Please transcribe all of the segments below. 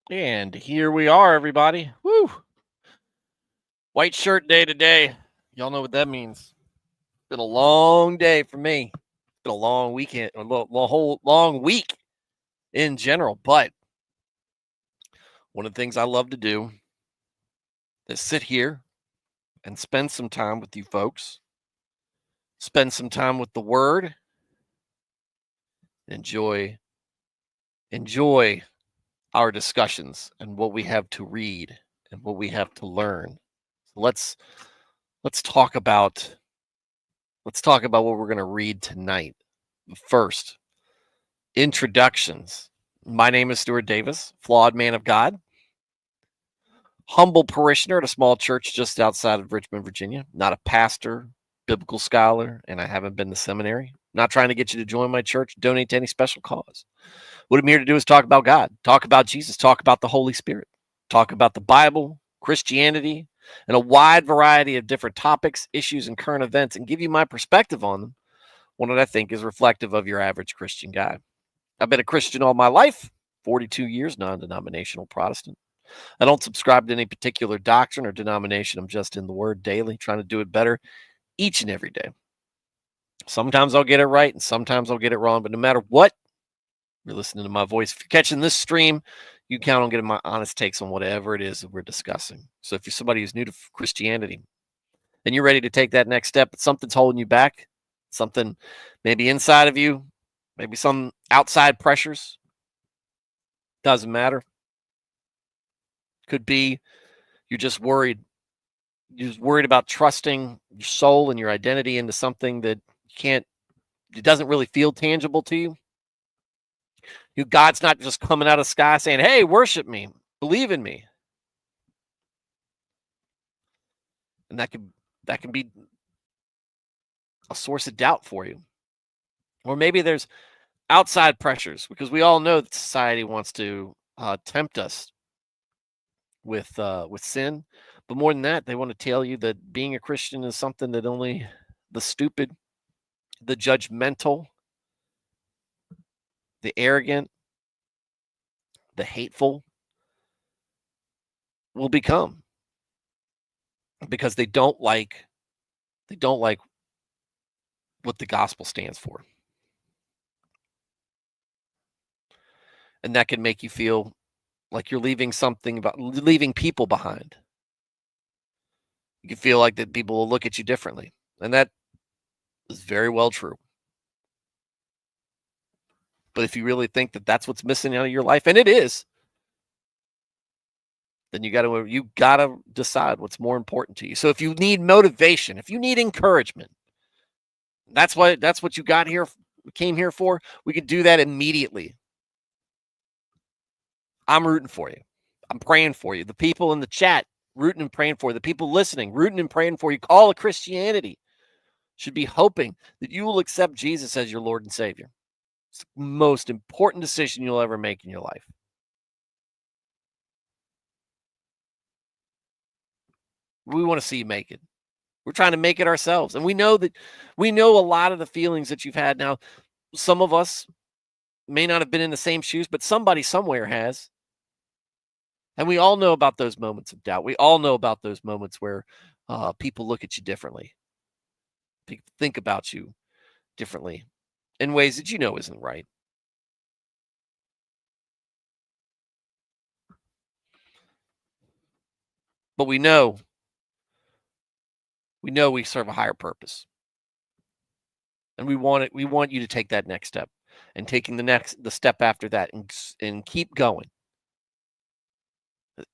And here we are, everybody. Woo! White shirt day today. Y'all know what that means. Been a long day for me. Been a long weekend, a whole long week in general. But one of the things I love to do is sit here and spend some time with you folks. Spend some time with the Word. Enjoy our discussions and what we have to read and what we have to learn. So let's talk about what we're going to read tonight. First, introductions. My name is Stuart Davis, flawed man of God, humble parishioner at a small church just outside of Richmond, Virginia. Not a pastor, biblical scholar, and I haven't been to seminary. Not trying to get you to join my church, donate to any special cause. What I'm here to do is talk about God, talk about Jesus, talk about the Holy Spirit, talk about the Bible, Christianity, and a wide variety of different topics, issues, and current events, and give you my perspective on them, one that I think is reflective of your average Christian guy. I've been a Christian all my life, 42 years, non-denominational Protestant. I don't subscribe to any particular doctrine or denomination. I'm just in the Word daily, trying to do it better each and every day. Sometimes I'll get it right, and sometimes I'll get it wrong, but no matter what, you're listening to my voice. If you're catching this stream, you count on getting my honest takes on whatever it is that we're discussing. So if you're somebody who's new to Christianity and you're ready to take that next step, but something's holding you back, something maybe inside of you, maybe some outside pressures, doesn't matter. Could be you're just worried. You're just worried about trusting your soul and your identity into something that it doesn't really feel tangible to you. God's not just coming out of the sky saying, hey, worship me, believe in me. And that can be a source of doubt for you. Or maybe there's outside pressures, because we all know that society wants to tempt us with sin. But more than that, they want to tell you that being a Christian is something that only the stupid, the judgmental, the arrogant, the hateful will become, because they don't like what the gospel stands for. And that can make you feel like you're leaving people behind. You can feel like that people will look at you differently. And that is very well true. But if you really think that that's what's missing out of your life, and it is, then you gotta decide what's more important to you. So if you need motivation, if you need encouragement, that's what you came here for. We can do that immediately. I'm rooting for you. I'm praying for you. The people in the chat, rooting and praying for you. The people listening, rooting and praying for you. All of Christianity should be hoping that you will accept Jesus as your Lord and Savior. It's the most important decision you'll ever make in your life. We want to see you make it. We're trying to make it ourselves. And we know a lot of the feelings that you've had. Now, some of us may not have been in the same shoes, but somebody somewhere has. And we all know about those moments of doubt. We all know about those moments where people look at you differently. People think about you differently in ways that you know isn't right. But we know we serve a higher purpose. And we want you to take that next step, and taking the step after that, and keep going.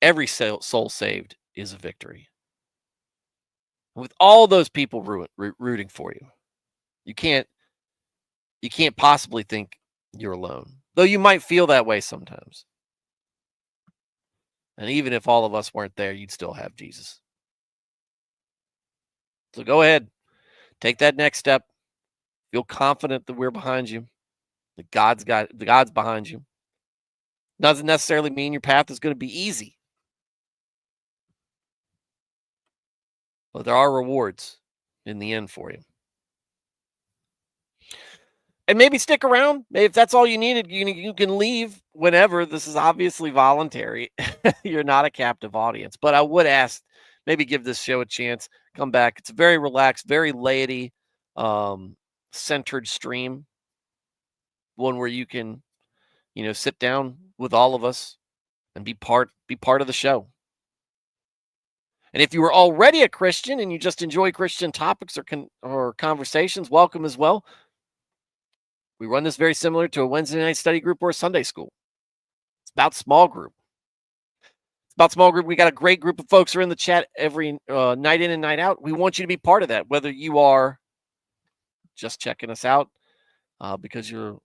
Every soul saved is a victory. With all those people rooting for you, you can't possibly think you're alone. Though you might feel that way sometimes. And even if all of us weren't there, you'd still have Jesus. So go ahead, take that next step. Feel confident that we're behind you, that God's behind you. Doesn't necessarily mean your path is going to be easy, but there are rewards in the end for you. And maybe stick around. Maybe if that's all you needed, you can leave whenever. This is obviously voluntary. You're not a captive audience. But I would ask, maybe give this show a chance. Come back. It's a very relaxed, very laity, centered stream. One where you can, sit down with all of us and be part of the show. And if you were already a Christian and you just enjoy Christian topics or conversations, welcome as well. We run this very similar to a Wednesday night study group or a Sunday school. It's about small group. We got a great group of folks who are in the chat every night in and night out. We want you to be part of that, whether you are just checking us out because you're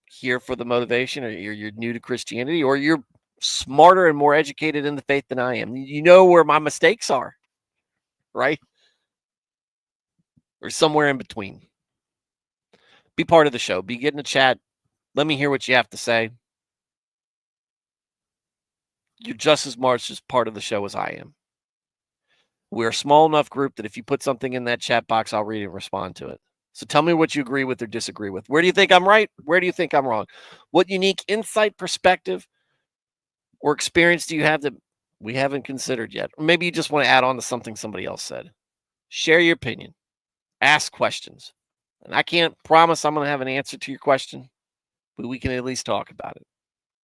here for the motivation, or you're new to Christianity, or you're smarter and more educated in the faith than I am. You know where my mistakes are, right? Or somewhere in between. Be part of the show. Be getting a chat. Let me hear what you have to say. You're just as much as part of the show as I am. We're a small enough group that if you put something in that chat box, I'll read it and respond to it. So tell me what you agree with or disagree with. Where do you think I'm right? Where do you think I'm wrong? What unique insight, perspective, or experience do you have that we haven't considered yet? Or maybe you just want to add on to something somebody else said. Share your opinion. Ask questions. And I can't promise I'm going to have an answer to your question, but we can at least talk about it.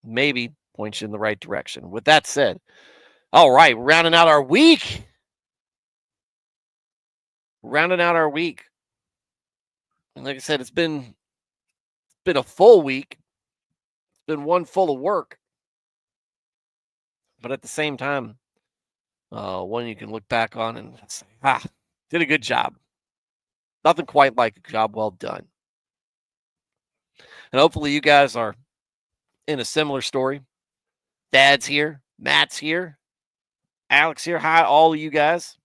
Maybe point you in the right direction. With that said, all right, we're rounding out our week. And like I said, it's been a full week. It's been one full of work. But at the same time, one you can look back on and say, did a good job. Nothing quite like a job well done. And hopefully you guys are in a similar story. Dad's here. Matt's here. Alex here. Hi, all of you guys.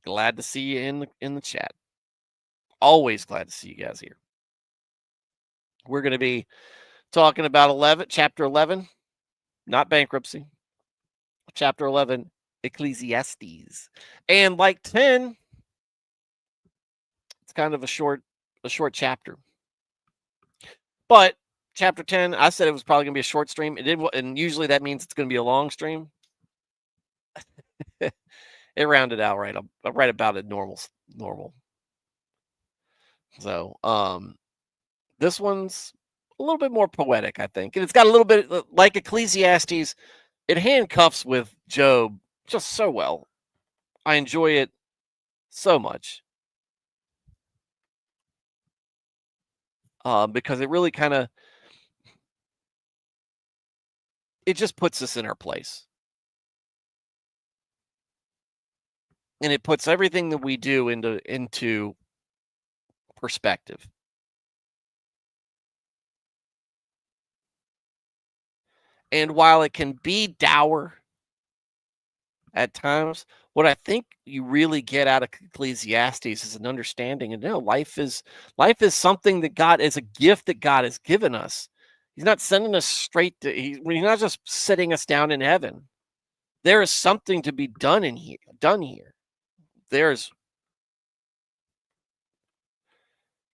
Glad to see you in the chat. Always glad to see you guys here. We're going to be talking about chapter 11, not bankruptcy. Chapter 11, Ecclesiastes. And like 10, it's kind of a short chapter. But chapter 10, I said it was probably going to be a short stream. It did, and usually that means it's going to be a long stream. It rounded out right about at normal. So, this one's a little bit more poetic, I think. And it's got a little bit like Ecclesiastes. It handcuffs with Job just so well. I enjoy it so much. Because it really it just puts us in our place. And it puts everything that we do into perspective. And while it can be dour at times, what I think you really get out of Ecclesiastes is an understanding. And life is something that God is a gift that God has given us. He's not sending us straight to. He's not just sitting us down in heaven. There is something to be done here. There's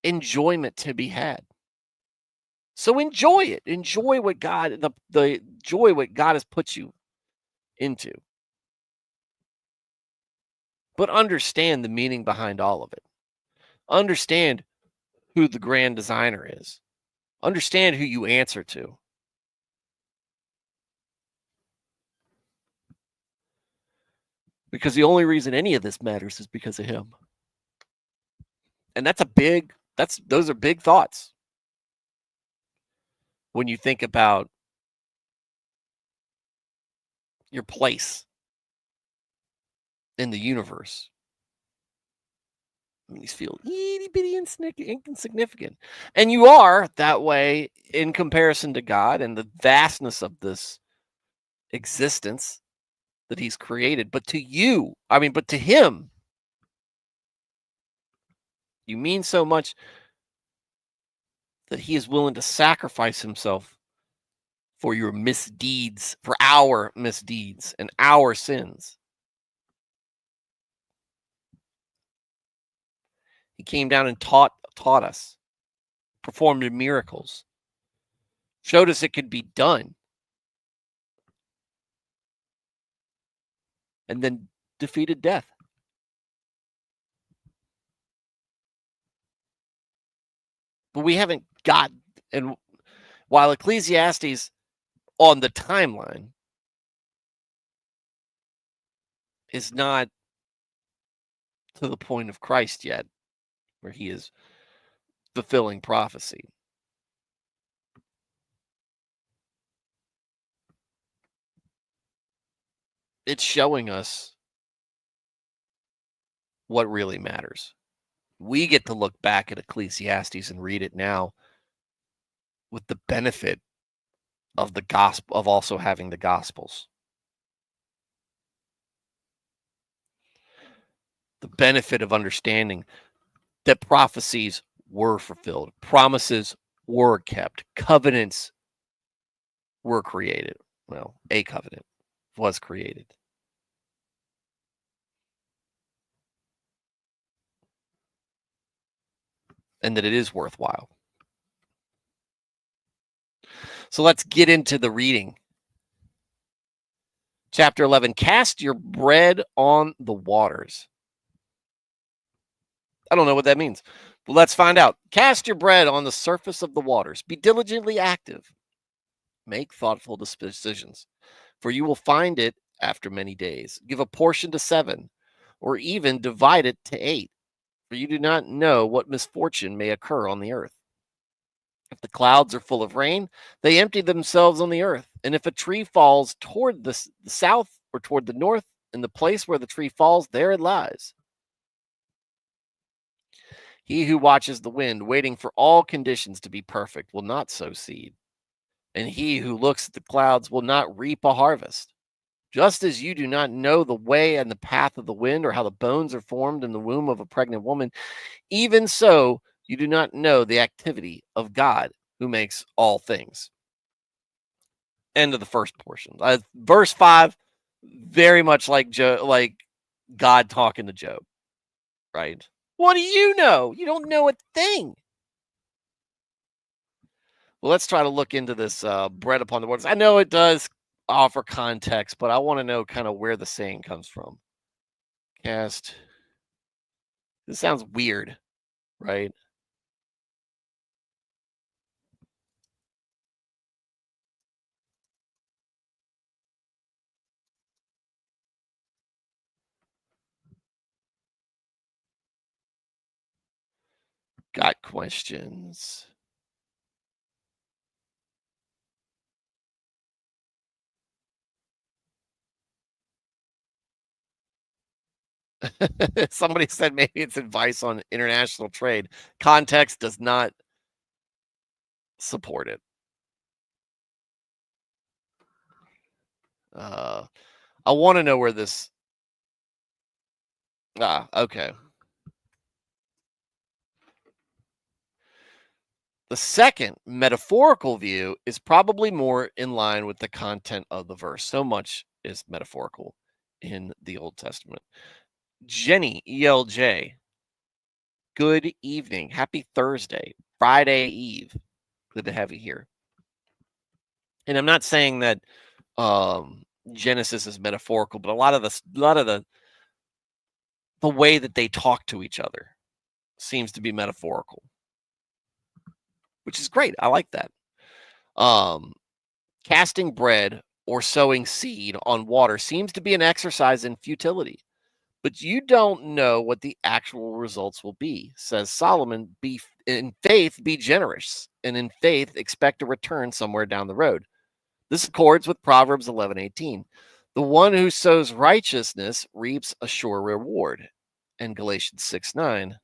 enjoyment to be had. So enjoy it. Enjoy what God what God has put you into. But understand the meaning behind all of it. Understand who the grand designer is. Understand who you answer to. Because the only reason any of this matters is because of him. And those are big thoughts. When you think about your place in the universe. These feel itty bitty insignificant. And you are that way in comparison to God and the vastness of this existence that he's created. But to him, you mean so much that he is willing to sacrifice himself for your misdeeds, for our misdeeds and our sins. He came down and taught us. performed miracles, showed us it could be done, and then defeated death. But we haven't got, and while Ecclesiastes on the timeline is not to the point of Christ yet, where he is fulfilling prophecy, it's showing us what really matters. We get to look back at Ecclesiastes and read it now with the benefit of the gospel, of also having the gospels. The benefit of understanding that prophecies were fulfilled, promises were kept, covenants were created. Well, a covenant was created. And that it is worthwhile. So let's get into the reading. Chapter 11, cast your bread on the waters. I don't know what that means. But let's find out. Cast your bread on the surface of the waters. Be diligently active. Make thoughtful decisions, for you will find it after many days. Give a portion to 7, or even divide it to 8, for you do not know what misfortune may occur on the earth. If the clouds are full of rain, they empty themselves on the earth. And if a tree falls toward the south or toward the north, in the place where the tree falls, there it lies. He who watches the wind, waiting for all conditions to be perfect, will not sow seed. And he who looks at the clouds will not reap a harvest. Just as you do not know the way and the path of the wind, or how the bones are formed in the womb of a pregnant woman, even so you do not know the activity of God who makes all things. End of the first portion. Verse 5, very much like God talking to Job, right? What do you know? You don't know a thing. Well, let's try to look into this bread upon the waters. I know it does offer context, but I want to know kind of where the saying comes from. Cast. This sounds weird, right? Got questions. Somebody said maybe it's advice on international trade. Context does not support it. I want to know where this. Okay. The second metaphorical view is probably more in line with the content of the verse. So much is metaphorical in the Old Testament. Jenny, ELJ, good evening. Happy Thursday, Friday Eve. Good to have you here. And I'm not saying that Genesis is metaphorical, but a lot of the way that they talk to each other seems to be metaphorical, which is great. I like that. Casting bread or sowing seed on water seems to be an exercise in futility, but you don't know what the actual results will be. Says Solomon, be in faith, be generous, and in faith expect a return somewhere down the road. This accords with Proverbs 11:18. The one who sows righteousness reaps a sure reward. And Galatians 6:9.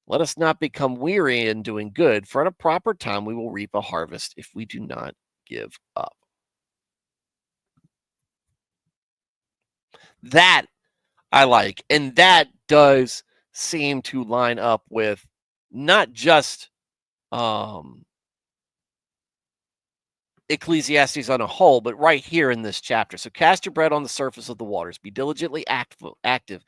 Let us not become weary in doing good, for at a proper time we will reap a harvest if we do not give up. That I like. And that does seem to line up with not just Ecclesiastes on a whole, but right here in this chapter. So cast your bread on the surface of the waters. Be diligently active.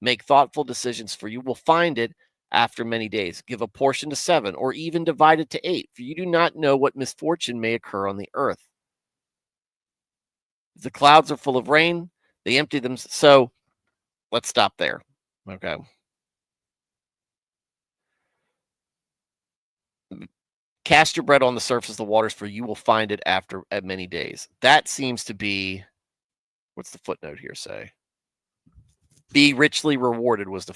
Make thoughtful decisions, for you will find it after many days. Give a portion to 7, or even divide it to 8, for you do not know what misfortune may occur on the earth. If the clouds are full of rain, they empty them. So let's stop there. Okay. Cast your bread on the surface of the waters, for you will find it at many days. That seems to be, what's the footnote here say? Be richly rewarded was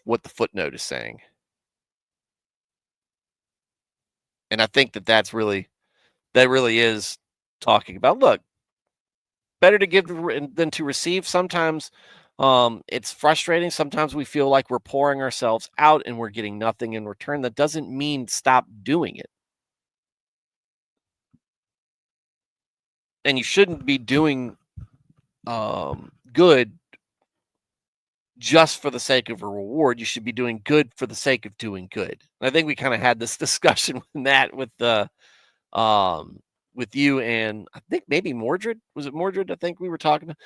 what the footnote is saying. And I think that really is talking about, look, better to give than to receive. Sometimes it's frustrating. Sometimes we feel like we're pouring ourselves out and we're getting nothing in return. That doesn't mean stop doing it. And you shouldn't be doing good just for the sake of a reward. You should be doing good for the sake of doing good. And I think we kind of had this discussion with you and I think maybe Mordred. Was it Mordred? I think we were talking about,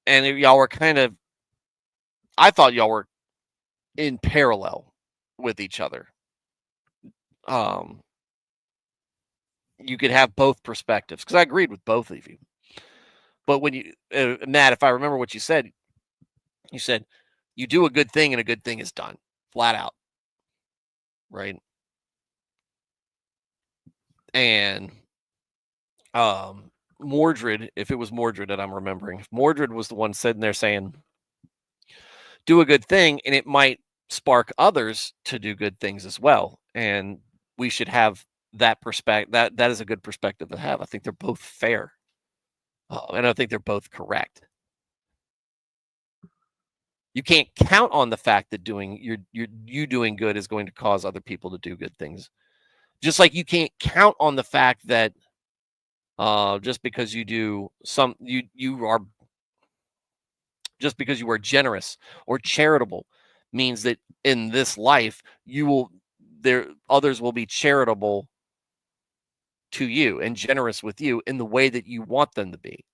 and y'all were I thought y'all were in parallel with each other. You could have both perspectives, because I agreed with both of you. But when you, Matt, if I remember what you said you do a good thing and a good thing is done, flat out, right? And Mordred, if it was Mordred that I'm remembering, if Mordred was the one sitting there saying, do a good thing, and it might spark others to do good things as well. And we should have that perspective. That is a good perspective to have. I think they're both fair. And I think they're both correct. You can't count on the fact that you doing good is going to cause other people to do good things. Just like you can't count on the fact that just because you are generous or charitable means that in this life others will be charitable to you and generous with you in the way that you want them to be.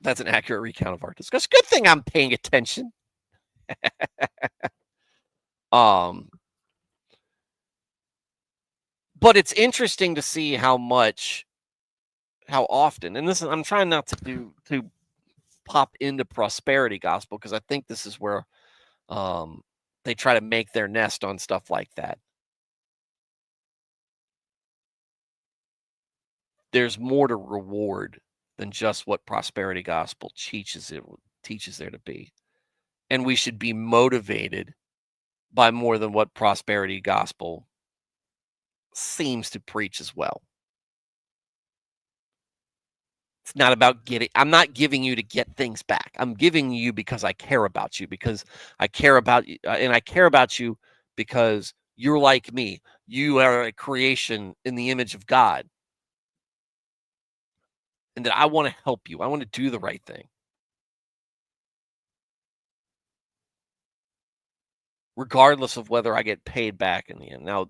That's an accurate recount of our discussion. Good thing I'm paying attention. But it's interesting to see how often, and I'm trying not to pop into prosperity gospel, because I think this is where they try to make their nest on stuff like that. There's more to reward than just what prosperity gospel teaches there to be. And we should be motivated by more than what prosperity gospel seems to preach as well. It's not about I'm not giving you to get things back. I'm giving you because I care about you, because I care about you, and I care about you because you're like me. You are a creation in the image of God. And that I want to help you. I want to do the right thing. Regardless of whether I get paid back in the end. Now,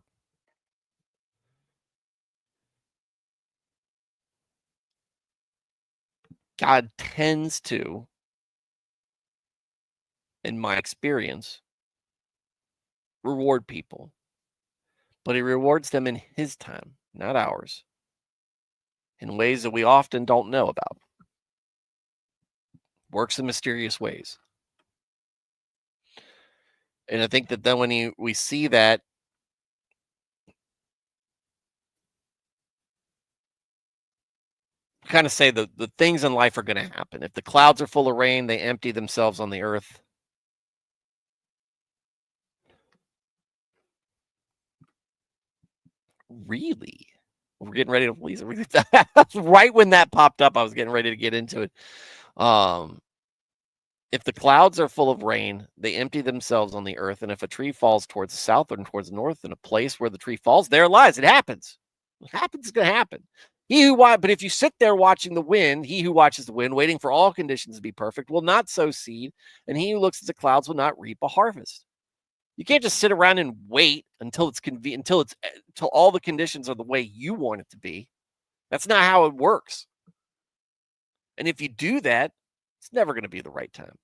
God tends to, in my experience, reward people. But he rewards them in his time, not ours, in ways that we often don't know about. Works in mysterious ways. And I think that then when we see that, kind of say the things in life are going to happen. If the clouds are full of rain, they empty themselves on the earth. Really? We're getting ready to please. Right when that popped up, I was getting ready to get into it. If the clouds are full of rain, they empty themselves on the earth. And if a tree falls towards the south or towards the north, in a place where the tree falls, there it lies. It happens. What happens is going to happen. But if you sit there watching the wind, he who watches the wind, waiting for all conditions to be perfect, will not sow seed, and he who looks at the clouds will not reap a harvest. You can't just sit around and wait until it's convenient, until all the conditions are the way you want it to be. That's not how it works. And if you do that, it's never going to be the right time.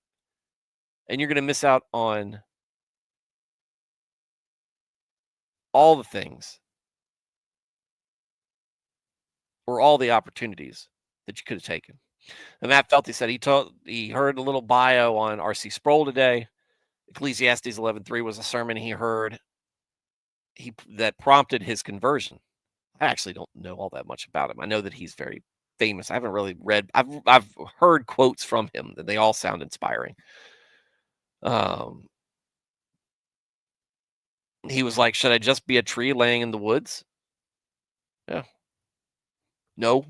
And you're going to miss out on all the things or all the opportunities that you could have taken. And Matt Felty said he heard a little bio on R.C. Sproul today. Ecclesiastes 11:3 was a sermon he heard that prompted his conversion. I actually don't know all that much about him. I know that he's very famous. I haven't really read. I've heard quotes from him that they all sound inspiring. He was like, "Should I just be a tree laying in the woods?" Yeah. No.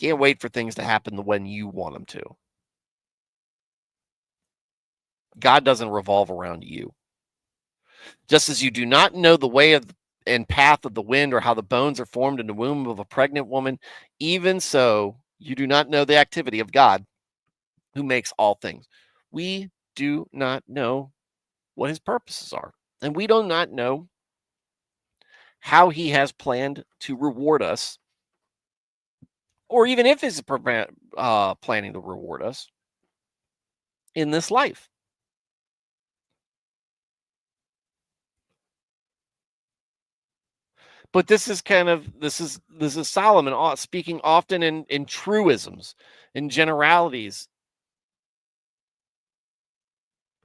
Can't wait for things to happen the when you want them to. God doesn't revolve around you. Just as you do not know the way of and path of the wind or how the bones are formed in the womb of a pregnant woman, even so you do not know the activity of God who makes all things. We do not know what his purposes are, and we do not know how he has planned to reward us, or even if he's planning to reward us in this life. But this is Solomon speaking often in truisms, in generalities.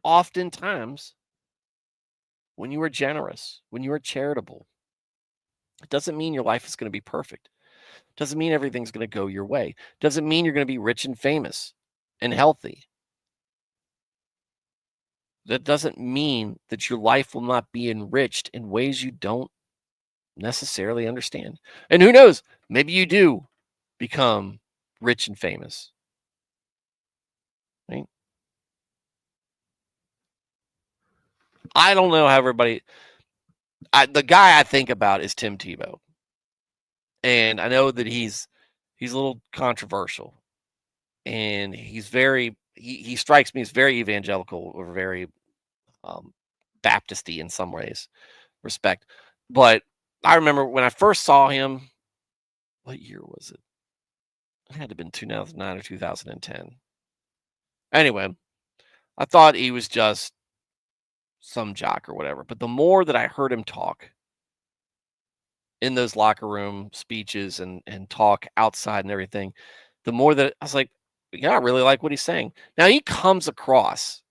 Oftentimes, when you are generous, when you are charitable, it doesn't mean your life is going to be perfect. It doesn't mean everything's going to go your way. It doesn't mean you're going to be rich and famous and healthy. That doesn't mean that your life will not be enriched in ways you don't necessarily understand. And who knows, maybe you do become rich and famous. Right? I don't know how everybody. The guy I think about is Tim Tebow, and I know that he's a little controversial, and he strikes me as very evangelical or very Baptisty in some ways, respect. But I remember when I first saw him. What year was it? It had to have been 2009 or 2010. Anyway, I thought he was just some jock or whatever. But the more that I heard him talk in those locker room speeches and talk outside and everything, the more that I was like, yeah, I really like what he's saying. Now he comes across,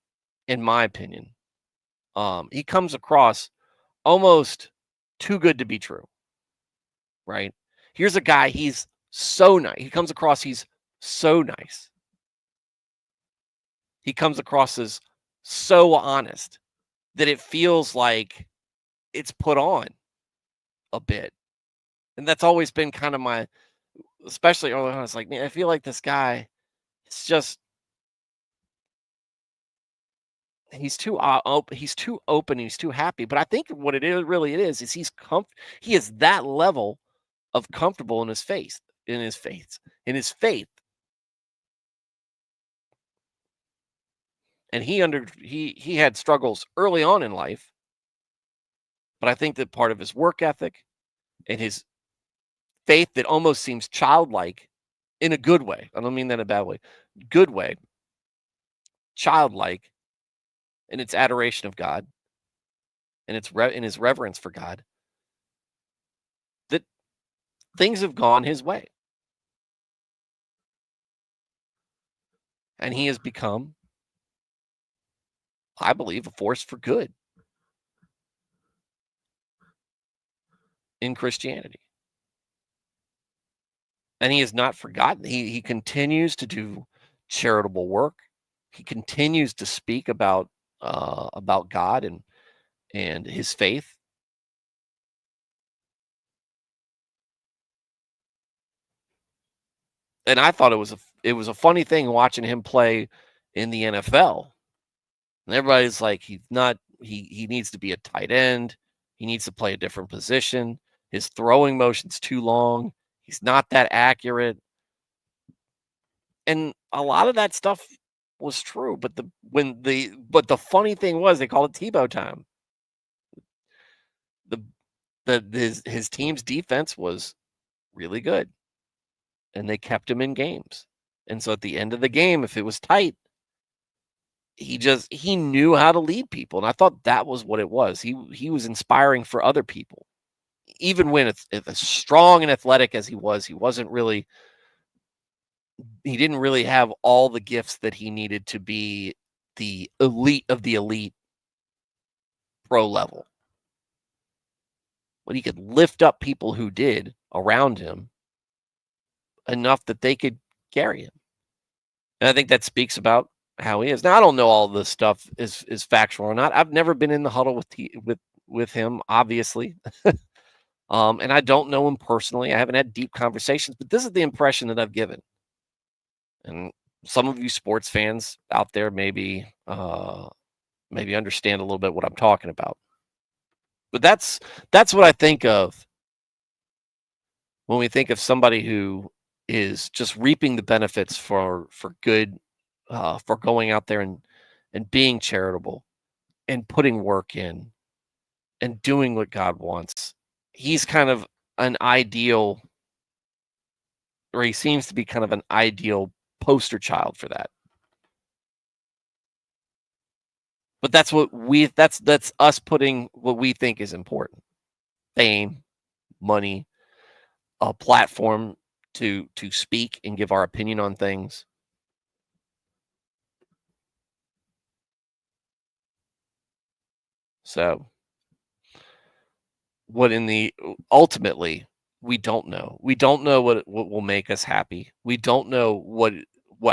in my opinion, he comes across almost too good to be true. Right? Here's a guy, he's so nice. He comes across, he's so nice. He comes across as so honest that it feels like it's put on a bit. And that's always been kind of my, especially early on, it's like, man, I feel like this guy, it's just, he's too open, he's too happy. But I think what it is he is that level of comfortable in his faith, in his faith. And he had struggles early on in life, but I think that part of his work ethic and his faith that almost seems childlike in a good way. I don't mean that in a bad way. Good way. Childlike in its adoration of God and in his reverence for God, that things have gone his way. And he has become, I believe, a force for good in Christianity. And he has not forgotten. He continues to do charitable work. He continues to speak about God and his faith. And I thought it was a funny thing watching him play in the NFL. And everybody's like, he needs to be a tight end. He needs to play a different position. His throwing motion's too long. He's not that accurate. And a lot of that stuff was true. But the funny thing was they called it Tebow time. The his team's defense was really good, and they kept him in games. And so at the end of the game, if it was tight, he knew how to lead people, and I thought that was what it was. He was inspiring for other people, even when it's as strong and athletic as he was. He didn't really have all the gifts that he needed to be the elite of the elite pro level. But he could lift up people who did around him enough that they could carry him. And I think that speaks about how he is. Now, I don't know all this stuff is factual or not. I've never been in the huddle with him, obviously. And I don't know him personally. I haven't had deep conversations, but this is the impression that I've given. And some of you sports fans out there maybe understand a little bit what I'm talking about. But that's what I think of when we think of somebody who is just reaping the benefits for good, for going out there and being charitable and putting work in and doing what God wants. He's kind of an ideal, or he seems to be kind of an ideal poster child for that. But that's us putting what we think is important: fame, money, a platform to speak and give our opinion on things. So ultimately, we don't know. We don't know what will make us happy. We don't know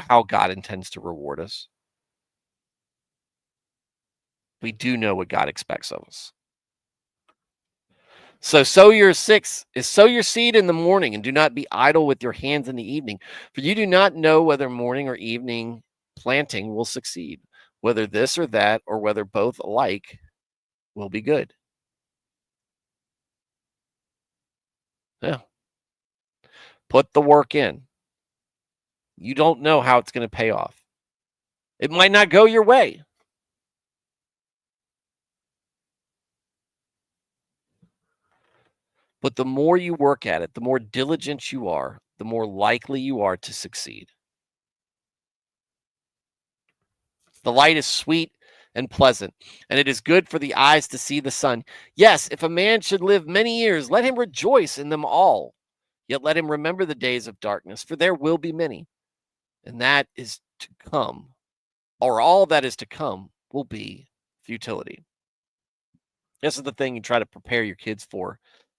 how God intends to reward us. We do know what God expects of us. So sow your seed in the morning, and do not be idle with your hands in the evening, for you do not know whether morning or evening planting will succeed, whether this or that, or whether both alike will be good. Yeah. Put the work in. You don't know how it's going to pay off. It might not go your way. But the more you work at it, the more diligent you are, the more likely you are to succeed. The light is sweet and pleasant, and it is good for the eyes to see the sun. Yes, if a man should live many years, let him rejoice in them all. Yet let him remember the days of darkness, for there will be many. And that is to come, or all that is to come, will be futility. This is the thing you try to prepare your kids for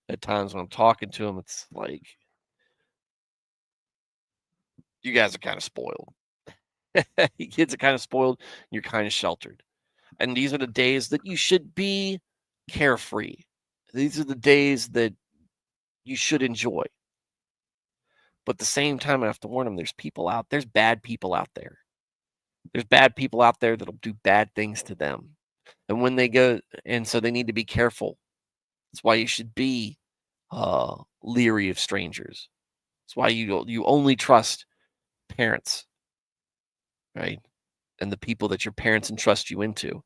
at times when I'm talking to them. It's like, you guys are kind of spoiled. You kids are kind of spoiled. You're kind of sheltered. And these are the days that you should be carefree. These are the days that you should enjoy. But at the same time, I have to warn them, there's bad people out there. There's bad people out there that'll do bad things to them. And when they go, and so they need to be careful. That's why you should be leery of strangers. That's why you only trust parents, right? And the people that your parents entrust you into.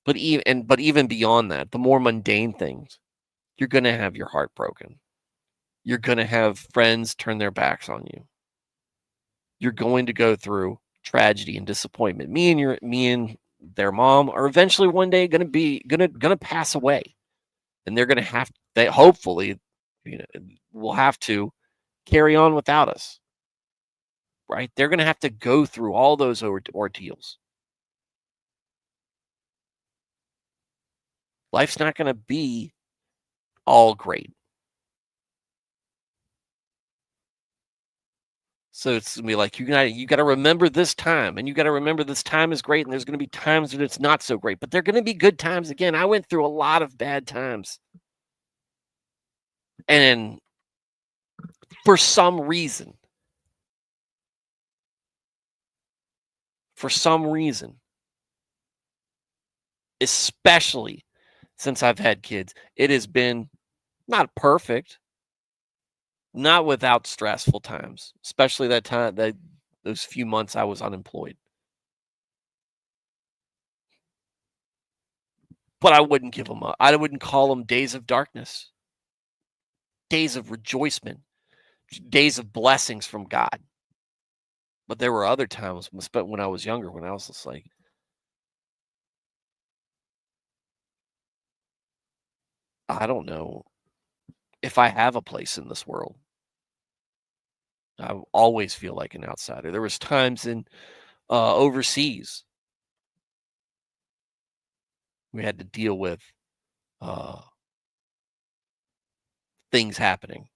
But even beyond that, the more mundane things, you're going to have your heart broken. You're going to have friends turn their backs on you. You're going to go through tragedy and disappointment. Me and their mom are eventually one day going to pass away, and they're going to have, they hopefully, will have to carry on without us. Right? They're going to have to go through all those ordeals. Life's not going to be all great. So it's going to be like, you got to remember this time, and you got to remember this time is great, and there's going to be times that it's not so great, but they're going to be good times again. I went through a lot of bad times. And for some reason, especially since I've had kids, it has been not perfect, not without stressful times, especially those few months I was unemployed. But I wouldn't give them up. I wouldn't call them days of darkness, days of rejoicement, days of blessings from God. But there were other times, when I was younger, when I was just like, I don't know if I have a place in this world. I always feel like an outsider. There was times in overseas we had to deal with uh, things happening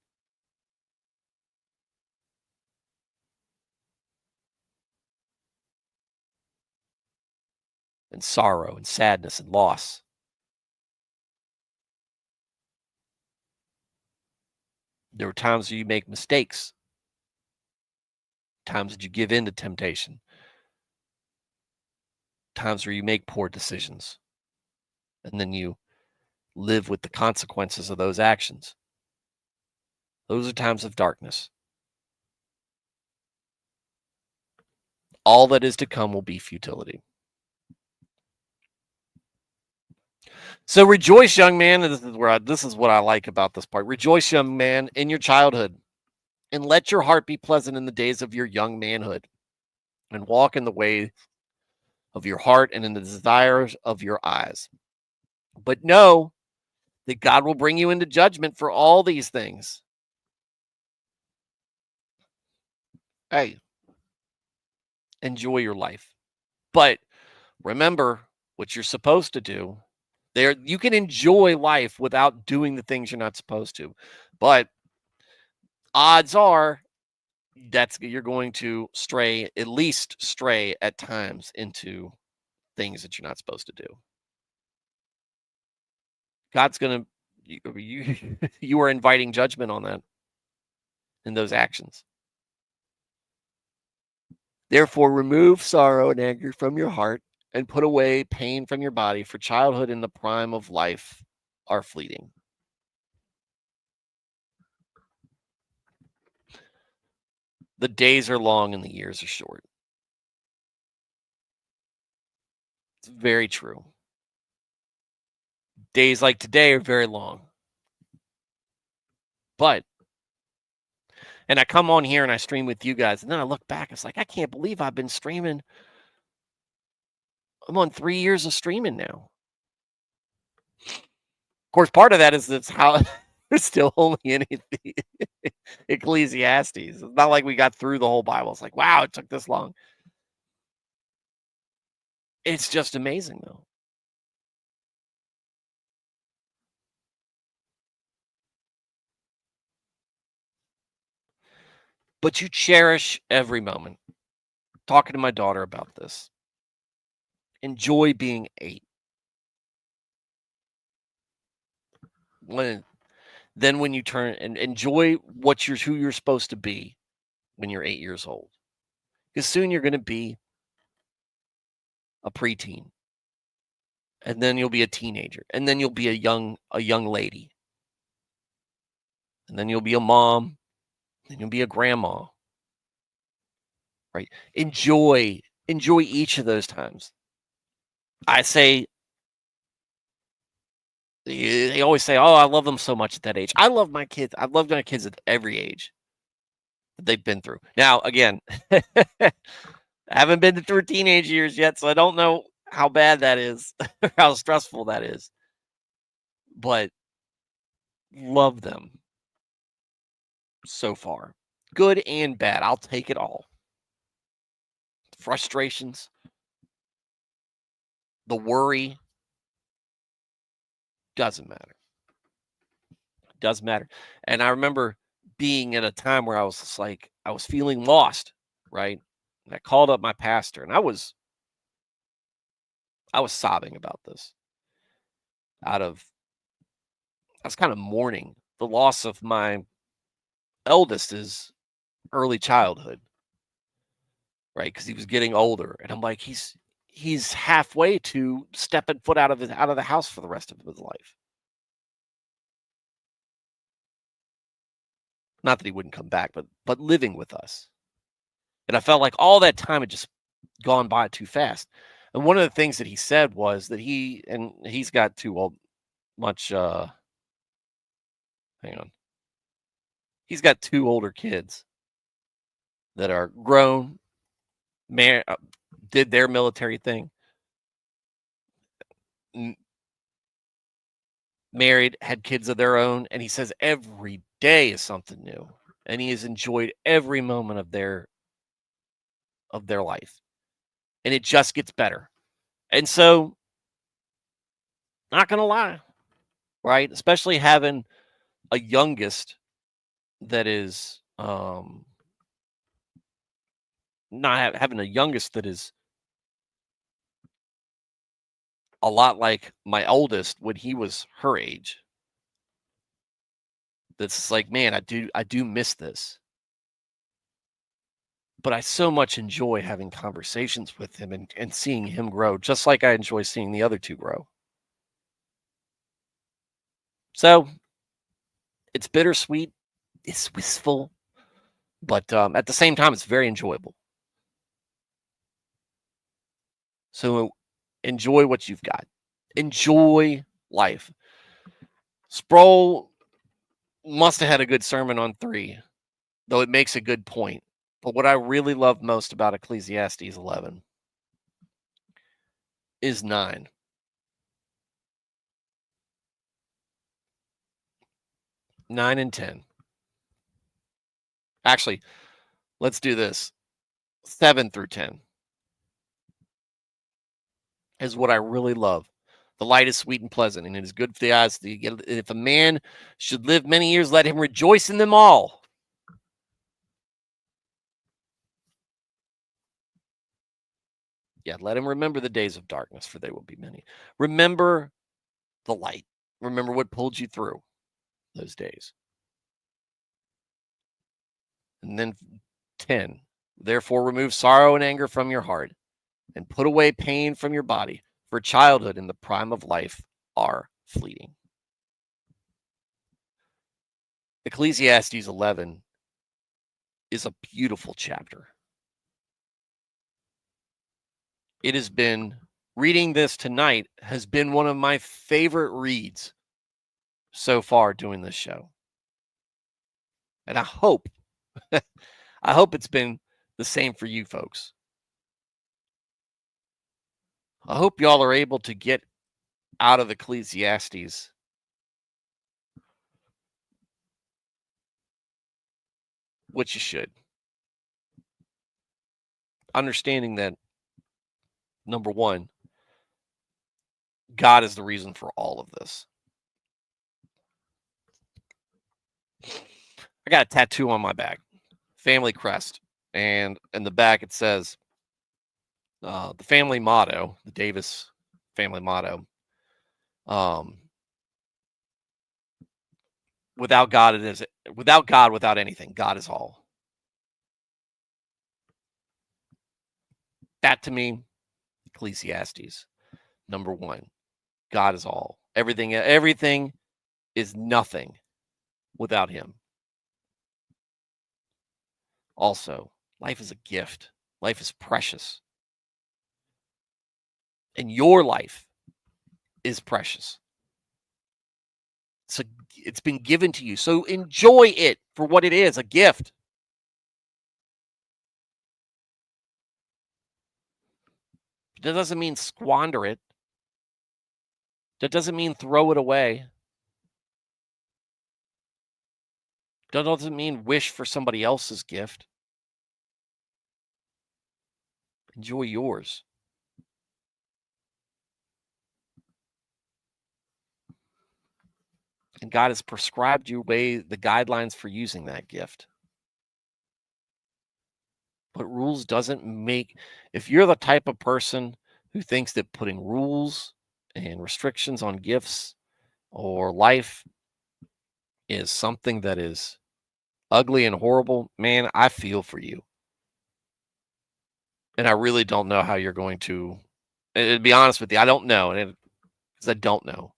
and sorrow and sadness and loss. There were times where you make mistakes, times that you give in to temptation, times where you make poor decisions, and then you live with the consequences of those actions. Those are times of darkness. All that is to come will be futility. So rejoice, young man. And this is what I like about this part. Rejoice, young man, in your childhood, and let your heart be pleasant in the days of your young manhood, and walk in the way of your heart and in the desires of your eyes. But know that God will bring you into judgment for all these things. Hey, enjoy your life. But remember what you're supposed to do. There, you can enjoy life without doing the things you're not supposed to. But odds are you're going to at least stray at times into things that you're not supposed to do. God's going to, you are inviting judgment on that in those actions. Therefore, remove sorrow and anger from your heart and put away pain from your body, for childhood and the prime of life are fleeting. The days are long and the years are short. It's very true. Days like today are very long. But, and I come on here and I stream with you guys, and then I look back, it's like, I can't believe I've been streaming. I'm on 3 years of streaming now. Of course, part of that is that's how there's still only in Ecclesiastes. It's not like we got through the whole Bible. It's like, wow, it took this long. It's just amazing, though. But you cherish every moment. Talking to my daughter about this. Enjoy being 8. When you turn and enjoy who you're supposed to be when you're 8 years old. Because soon you're going to be a preteen. And then you'll be a teenager. And then you'll be a young lady. And then you'll be a mom. Then you'll be a grandma. Right? Enjoy each of those times. I say, they always say, oh, I love them so much at that age. I love my kids. I love my kids at every age that they've been through. Now, again, I haven't been through teenage years yet, so I don't know how bad that is, how stressful that is. But love them so far. Good and bad. I'll take it all. Frustrations, the worry, doesn't matter. Doesn't matter. And I remember being at a time where I was just like, I was feeling lost, right? And I called up my pastor, and I was sobbing about this. I was kind of mourning the loss of my eldest's early childhood, right? Because he was getting older, and I'm like, he's halfway to stepping foot out of the house for the rest of his life. Not that he wouldn't come back, but living with us. And I felt like all that time had just gone by too fast. And one of the things that he said was that he's got much hang on. He's got two older kids that are grown, did their military thing, married, had kids of their own, and he says every day is something new, and he has enjoyed every moment of their life, and it just gets better. And so, not gonna lie, right? Especially having a youngest that is not having a youngest that is a lot like my oldest when he was her age. That's like, man, I do miss this. But I so much enjoy having conversations with him and seeing him grow, just like I enjoy seeing the other two grow. So it's bittersweet, it's wistful, but at the same time, it's very enjoyable. So enjoy what you've got. Enjoy life. Sproul must have had a good sermon on 3, though it makes a good point. But what I really love most about Ecclesiastes 11 is 9. 9 and 10. Actually, let's do this. 7 through 10 is what I really love. The light is sweet and pleasant, and it is good for the eyes. If a man should live many years, let him rejoice in them all. Yeah, let him remember the days of darkness, for they will be many. Remember the light. Remember what pulled you through those days. And then 10. Therefore, remove sorrow and anger from your heart, and put away pain from your body, for childhood and the prime of life are fleeting. Ecclesiastes 11 is a beautiful chapter. It has been, reading this tonight has been one of my favorite reads so far doing this show. And I hope it's been the same for you folks. I hope y'all are able to get out of Ecclesiastes what you should. Understanding that, number one, God is the reason for all of this. I got a tattoo on my back, family crest, and in the back it says the family motto, the Davis family motto. Without God, without anything. God is all. That to me, Ecclesiastes, number one, God is all. Everything is nothing without him. Also, life is a gift. Life is precious. And your life is precious. So it's been given to you. So enjoy it for what it is, a gift. That doesn't mean squander it. That doesn't mean throw it away. That doesn't mean wish for somebody else's gift. Enjoy yours. And God has prescribed you the guidelines for using that gift. But rules doesn't make, if you're the type of person who thinks that putting rules and restrictions on gifts or life is something that is ugly and horrible, man, I feel for you. And I really don't know how you're going to, to be honest with you, I don't know. Because I don't know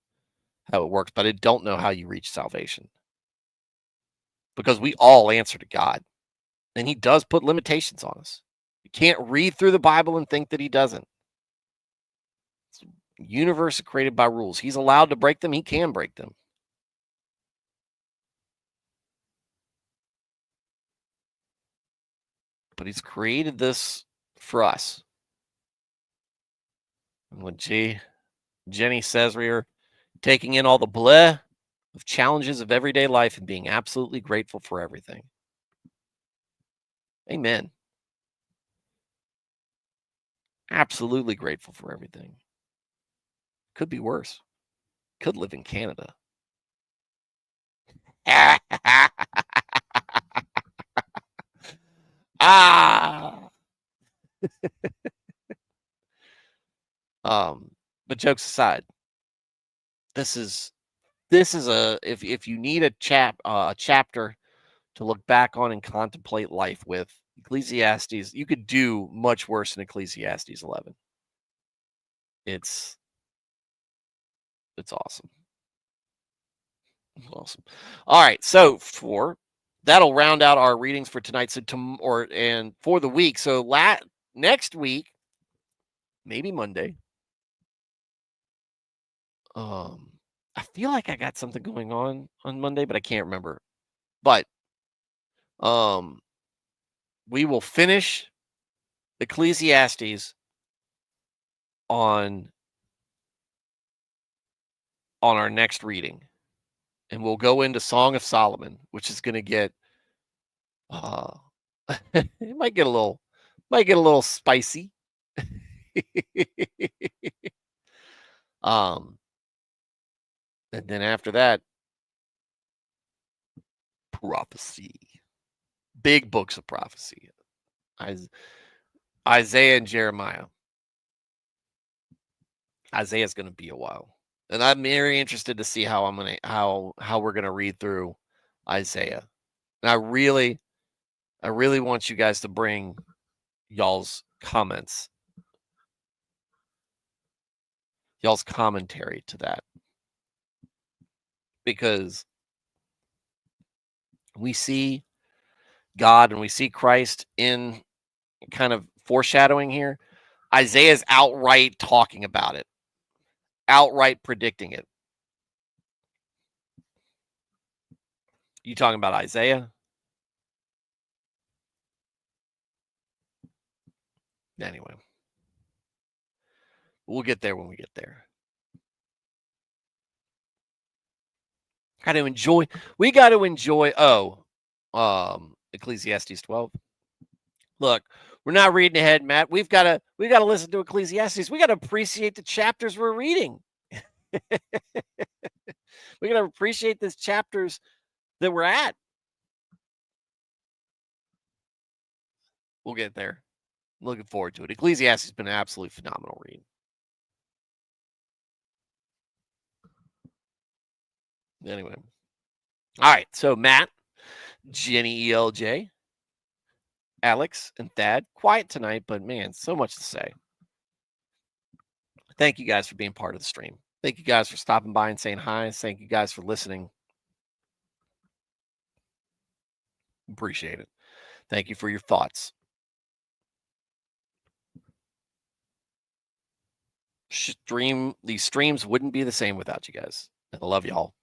how it works, but I don't know how you reach salvation. Because we all answer to God. And he does put limitations on us. You can't read through the Bible and think that he doesn't. Universe is created by rules. He's allowed to break them. He can break them. But he's created this for us. And what Jenny says, we're taking in all the bleh of challenges of everyday life and being absolutely grateful for everything. Amen. Absolutely grateful for everything. Could be worse. Could live in Canada. Ah. But jokes aside, this is a if you need a chapter to look back on and contemplate life with, Ecclesiastes, you could do much worse than Ecclesiastes 11. It's awesome. Awesome. All right, so that'll round out our readings for tonight. So and for the week. So next week, maybe Monday. I feel like I got something going on Monday, but I can't remember. But we will finish Ecclesiastes on our next reading, and we'll go into Song of Solomon, which is going to get it might get a little spicy. And then after that, prophecy, big books of prophecy, Isaiah and Jeremiah. Isaiah's going to be a while, and I'm very interested to see how we're going to read through Isaiah. And I really want you guys to bring y'all's comments, y'all's commentary to that, because we see God and we see Christ in kind of foreshadowing here. Isaiah's outright talking about it, outright predicting it. You talking about Isaiah? Anyway, we'll get there when we get there. We got to enjoy Ecclesiastes 12. Look, we're not reading ahead, Matt. We got to listen to Ecclesiastes. We got to appreciate the chapters we're reading. We got to appreciate these chapters that we're at. We'll get there. Looking forward to it. Ecclesiastes has been an absolutely phenomenal read. Anyway. All right. So Matt, Jenny ELJ, Alex, and Thad, quiet tonight, but man, so much to say. Thank you guys for being part of the stream. Thank you guys for stopping by and saying hi. Thank you guys for listening. Appreciate it. Thank you for your thoughts. These streams wouldn't be the same without you guys. I love y'all.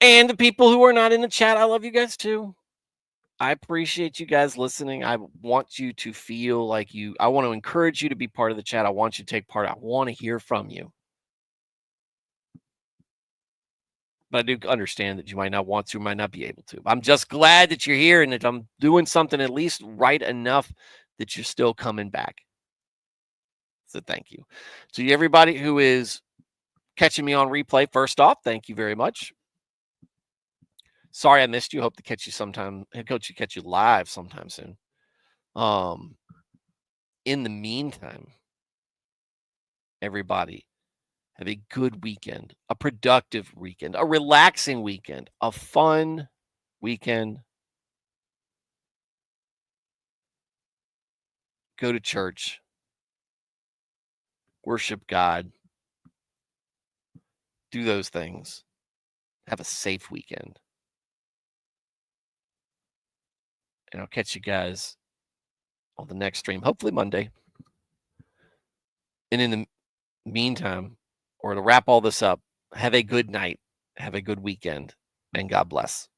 And the people who are not in the chat, I love you guys too. I appreciate you guys listening. I want you to feel like I want to encourage you to be part of the chat. I want you to take part. I want to hear from you. But I do understand that you might not want to, might not be able to. I'm just glad that you're here and that I'm doing something at least right enough that you're still coming back. So thank you. To everybody who is catching me on replay, first off, thank you very much. Sorry I missed you. Hope to catch you sometime. Catch you live sometime soon. In the meantime, everybody have a good weekend, a productive weekend, a relaxing weekend, a fun weekend. Go to church. Worship God. Do those things. Have a safe weekend. And I'll catch you guys on the next stream, hopefully Monday. And meantime, or to wrap all this up, have a good night, have a good weekend, and God bless.